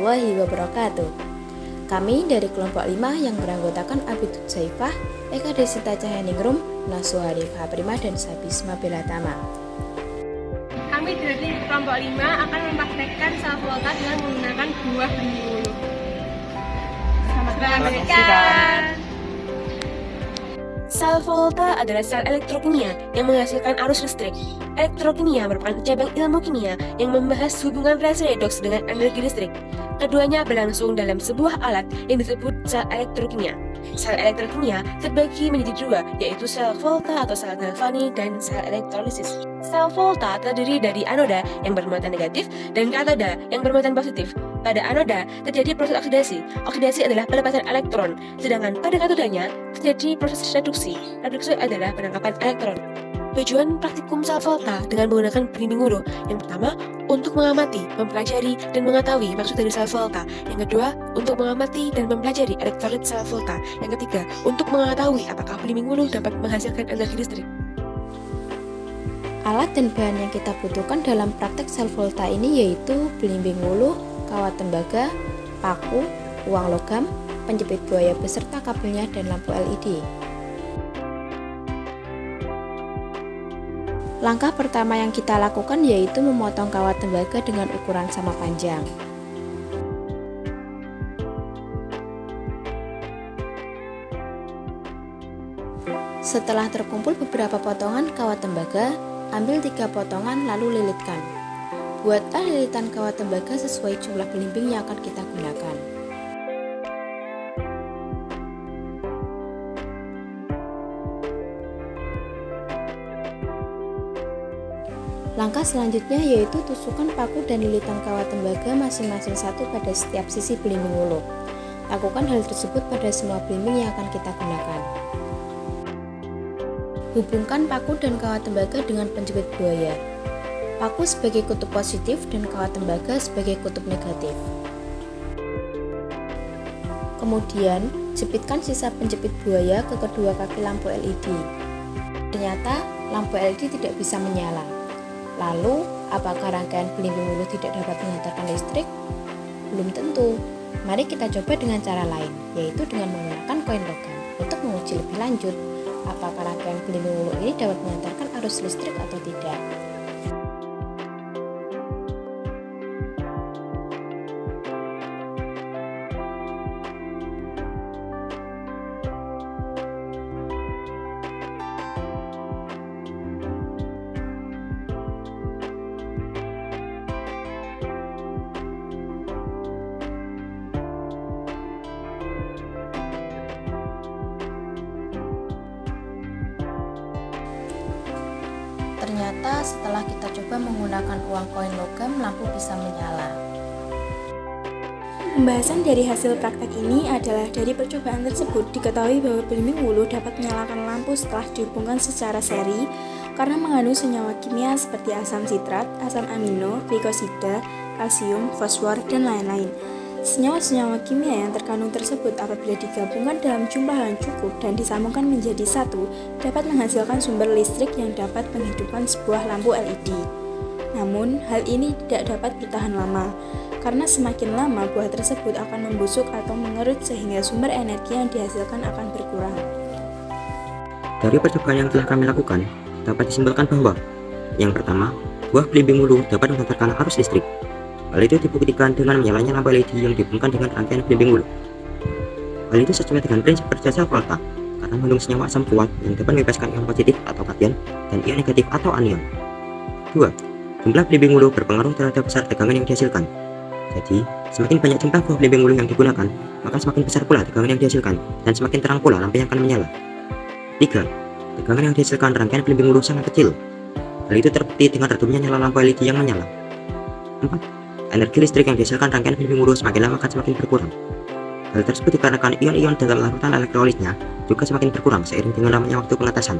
warahmatullahi wabarakatuh. Kami dari kelompok 5 yang beranggotakan Abidud Zaifah, Eka Desita Cahyaningrum, Nasuh Harifah Prima, dan Sabisma Belatama. Kami dari kelompok 5 akan mempraktekkan sel volta dengan menggunakan buah belimbing ulu. Selamat menyaksikan. Sel volta adalah sel elektrokimia yang menghasilkan arus listrik. Elektrokimia merupakan cabang ilmu kimia yang membahas hubungan reaksi redoks dengan energi listrik. Keduanya berlangsung dalam sebuah alat yang disebut sel elektrokimia. Sel elektrokimia terbagi menjadi dua, yaitu sel volta atau sel galvanik dan sel elektrolisis. Sel volta terdiri dari anoda yang bermuatan negatif dan katoda yang bermuatan positif. Pada anoda terjadi proses oksidasi. Oksidasi adalah pelepasan elektron, sedangkan pada katodanya terjadi proses reduksi. Reduksi adalah penangkapan elektron. Tujuan praktikum sel volta dengan menggunakan belimbing ulu: yang pertama, untuk mengamati, mempelajari, dan mengetahui maksud dari sel volta. Yang kedua, untuk mengamati dan mempelajari elektrolit sel volta. Yang ketiga, untuk mengetahui apakah belimbing ulu dapat menghasilkan energi listrik. Alat dan bahan yang kita butuhkan dalam praktek sel volta ini yaitu belimbing ulu, kawat tembaga, paku, uang logam, penjepit buaya beserta kabelnya, dan lampu LED. Langkah pertama yang kita lakukan yaitu memotong kawat tembaga dengan ukuran sama panjang. Setelah terkumpul beberapa potongan kawat tembaga, ambil 3 potongan lalu lilitkan. Buatlah lilitan kawat tembaga sesuai jumlah belimbing yang akan kita gunakan. Langkah selanjutnya yaitu tusukkan paku dan lilitan kawat tembaga masing-masing satu pada setiap sisi belimbing ulu. Lakukan hal tersebut pada semua belimbing yang akan kita gunakan. Hubungkan paku dan kawat tembaga dengan penjepit buaya. Paku sebagai kutub positif dan kawat tembaga sebagai kutub negatif. Kemudian, jepitkan sisa penjepit buaya ke kedua kaki lampu LED. Ternyata, lampu LED tidak bisa menyala. Lalu, apakah rangkaian belimbing ulu tidak dapat mengantarkan listrik? Belum tentu. Mari kita coba dengan cara lain, yaitu dengan menggunakan koin logam. Untuk menguji lebih lanjut, apakah rangkaian belimbing ulu ini dapat mengantarkan arus listrik atau tidak. Ternyata setelah kita coba menggunakan uang koin logam, lampu bisa menyala. Pembahasan dari hasil praktek ini adalah dari percobaan tersebut diketahui bahwa belimbing ulu dapat menyalakan lampu setelah dihubungkan secara seri karena mengandung senyawa kimia seperti asam sitrat, asam amino, glikosida, kalsium, fosfor, dan lain-lain. Senyawa-senyawa kimia yang terkandung tersebut apabila digabungkan dalam jumlah yang cukup dan disambungkan menjadi satu, dapat menghasilkan sumber listrik yang dapat menghidupkan sebuah lampu LED. Namun, hal ini tidak dapat bertahan lama, karena semakin lama buah tersebut akan membusuk atau mengerut sehingga sumber energi yang dihasilkan akan berkurang. Dari percobaan yang telah kami lakukan, dapat disimpulkan bahwa yang pertama, buah belimbing ulu dapat mengantarkan arus listrik. Hal itu dibuktikan dengan menyalanya lampu LED yang dihubungkan dengan rangkaian belimbing ulu. Hal itu sesuai dengan prinsip kerja sel volta karena mengandung senyawa asam kuat yang dapat membebaskan ion positif atau kation dan ion negatif atau anion. 2. Jumlah belimbing ulu berpengaruh terhadap besar tegangan yang dihasilkan. Jadi, semakin banyak jumlah buah belimbing ulu yang digunakan, maka semakin besar pula tegangan yang dihasilkan dan semakin terang pula lampu yang akan menyala. 3. Tegangan yang dihasilkan rangkaian belimbing ulu sangat kecil. Hal itu terbukti dengan redupnya nyala lampu LED yang menyala. 4. Energi listrik yang dihasilkan rangkaian belimbing ulu semakin lama akan semakin berkurang. Hal tersebut dikarenakan ion-ion dalam larutan elektrolitnya juga semakin berkurang seiring dengan lamanya waktu pengetasan.